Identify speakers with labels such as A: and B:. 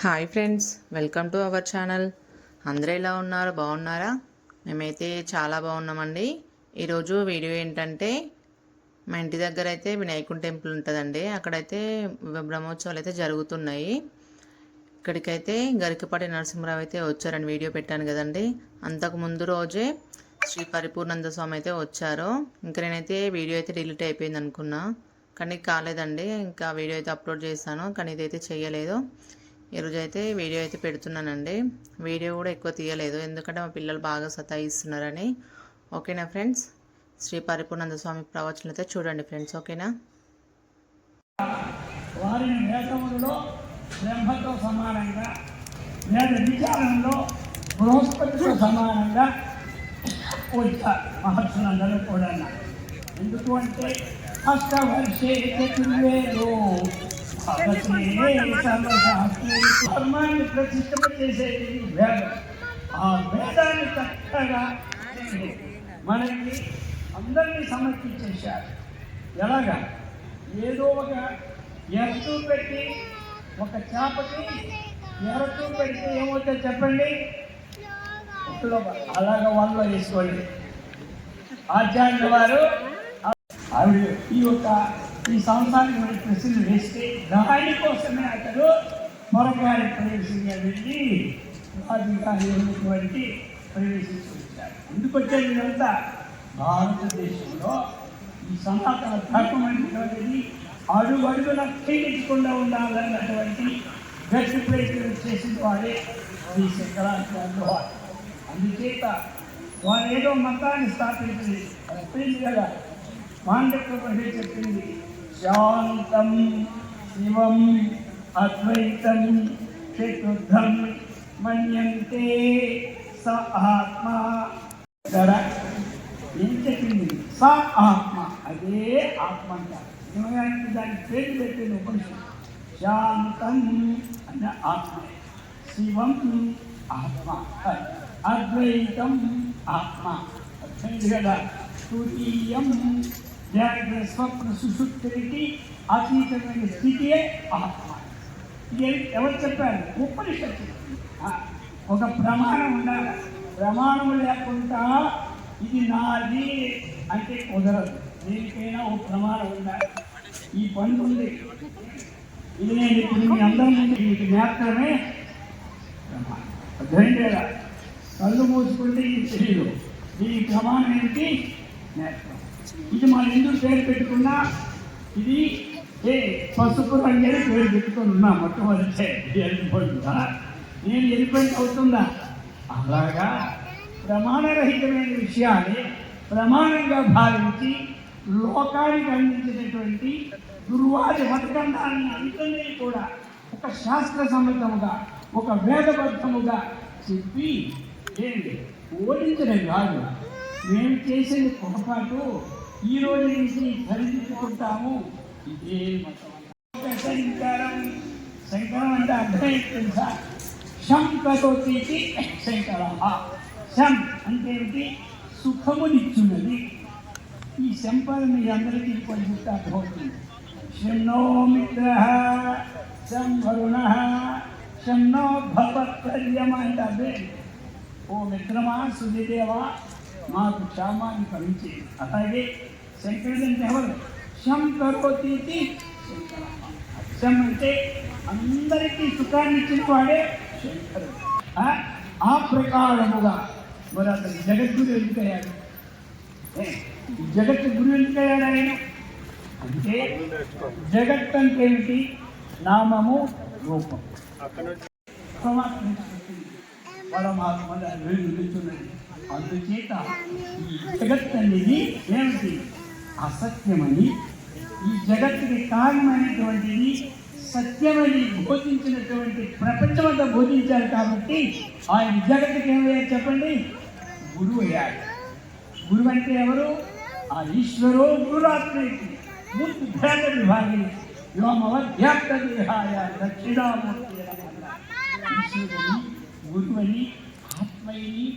A: Hi friends, welcome to our channel. అందరూ ఎలా ఉన్నారు? బాగున్నారా? మేమైతే చాలా బాగున్నామండి. ఈరోజు వీడియో ఏంటంటే, మా ఇంటి దగ్గర అయితే వినాయకుని టెంపుల్ ఉంటుందండి. అక్కడైతే బ్రహ్మోత్సవాలు అయితే జరుగుతున్నాయి. ఇక్కడికైతే గరికపాటి నరసింహరావు అయితే వచ్చారని వీడియో పెట్టాను కదండి. అంతకు ముందు రోజే శ్రీ పరిపూర్ణానంద స్వామి అయితే వచ్చారు. ఇంకా నేనైతే వీడియో అయితే డిలీట్ అయిపోయింది అనుకున్నా, కానీ కాలేదండి. ఇంకా వీడియో అయితే అప్లోడ్ చేశాను, కానీ ఇదైతే చేయలేదు. ఈరోజు అయితే వీడియో అయితే పెడుతున్నానండి. వీడియో కూడా ఎక్కువ తీయలేదు, ఎందుకంటే మా పిల్లలు బాగా సతాయిస్తున్నారని. ఓకేనా ఫ్రెండ్స్? శ్రీ పరిపూర్ణానంద స్వామి ప్రవచనం అయితే చూడండి ఫ్రెండ్స్. ఓకేనా?
B: వారిని వేదములలో బ్రహ్మతో సమానంగా, వేద విచారణలో బృహస్పతితో సమానంగా వచ్చారు మహర్షులందరూ కూడా. ఎందుకు అంటే అష్టవర్షే చతుర్వేదో ధర్మాన్ని ప్రతిష్టపచేసేది వేదం. ఆ వేదాన్ని చక్కగా మనకి అందరినీ సమర్పించేశారు. ఎలాగా? ఏదో ఒక ఎరచూ పెట్టి, ఒక చేపకి ఎరచూ పెడితే ఏమవుతుందో చెప్పండి? అలాగా వాళ్ళు వేసుకోండి. ఆచార్యుల వారు ఆవిడ ఈ సంవత్సరానికి మన ప్రశ్నలు వేస్తే దానికోసమే అతడు మరొకరి ప్రవేశంగా వెళ్ళి రాజుగారి ప్రవేశించారు. ఎందుకు వచ్చేది ఇదంతా? భారతదేశంలో ఈ సనాతన ధర్మమైనటువంటిది అడుగడుగున క్షీణించకుండా ఉండాలన్నటువంటి గట్టి ప్రయత్నం చేసిన వాడే శ్రీ శంకరాచార్యులు వారు. అందుచేత వారు ఏదో మతాన్ని స్థాపించింది. చెప్పింది కదా, మాండవ్య చెప్పింది, శాంతం శివం అద్వైతం చతుర్థం మన్యంతే స ఆత్మ. ఏం చెప్పింది? స ఆత్మ, అదే ఆత్మ అంటారు. దానికి పేరు పెట్టింది ఉపనిషత్తు. శాంతం అన్న ఆత్మ, శివం ఆత్మ, అద్వైతం ఆత్మ. అర్థమైంది కదా? తృతీయం జాగ్రత్త స్వప్న సుషుప్తికి అతీతమైన స్థితియే ఆత్మ. ఇది ఎవరు చెప్పారు? ఉపనిషత్తు. ఒక ప్రమాణం ఉండాలి. ప్రమాణం లేకుండా ఇది నాది అంటే కుదరదు. దేనికైనా ఒక ప్రమాణం ఉండాలి. ఈ పండు ఉంది, ఇది నేను ఇప్పుడు మీ అందరి ముందు వీటి మాత్రమే ప్రమాణం. అర్థమైంది కదా? కళ్ళు మూసుకుంటే ఇది తెలియదు. దీని ప్రమాణం ఏంటి? నేత్రం. ఇది మనం ఎందుకు పేరు పెట్టుకున్నా, ఇది పసుపు రంగని పేరు పెట్టుకొని ఉన్నా మొట్టమొదటి వెళ్ళిపోతుందా? నేను వెళ్ళిపోయింది అవుతుందా? అలాగా ప్రమాణరహితమైన విషయాన్ని ప్రమాణంగా భావించి లోకానికి అందించినటువంటి గురువారి మతగ్రంథాన్ని అంతనే కూడా ఒక శాస్త్ర సమ్మతముగా, ఒక వేదబద్ధముగా చెప్పి ఏంటి ఓడించడం కాదు. మేము చేసిన పొరపాటు ఈ రోజు నుంచి సరిదిద్దుకుంటాము. ఇదే మతం. శంకరం. శంకరం అంటే అర్థం తెలుసా? శంకరోతి శంకర. శం అంటే ఏమిటి? సుఖమునిచ్చున్నది. ఈ శంపద మీ అందరికీ కొంచెం అర్థమవుతుంది. శన్నో మిత్ర శం వరుణ శన్నో భవత్పర్యమ అంటే అదే. ఓ మిత్రమా, సుధిదేవా, మాకు క్షేమాన్ని కలిగించేది. అలాగే శంకరుడు అంటే ఎవరు? శంకరోతి శంకర. శం అంటే అందరికీ సుఖాన్ని ఇచ్చిన వాడే శంకరుడు. ఆ ప్రకారముగా మరి అతను జగద్గురు ఎందుకయ్యాడు? జగత్తు గురువు ఎందుకయ్యాడు ఆయన? అంటే జగత్ అంటే ఏమిటి? నామము, రూపం. పరమాత్మ నిలుచున్నది. అందుచేత ఈ జగత్ అనేది ఏమిటి? అసత్యమని, ఈ జగత్తుకి కారణమైనటువంటిది సత్యమని బోధించినటువంటి ప్రపంచమంతా బోధించారు. కాబట్టి ఆయన జగత్తుకి ఏమయ్యారు చెప్పండి? గురువు అయ్యాడు. గురువు అంటే ఎవరు? ఆ ఈశ్వరో గురురాత్మైతి మూర్తి భేద విభాగి వ్యోమవధ్యాప్త దేహాయ దక్షిణామూర్తి. ఈశ్వరుని, గురువని, ఆత్మని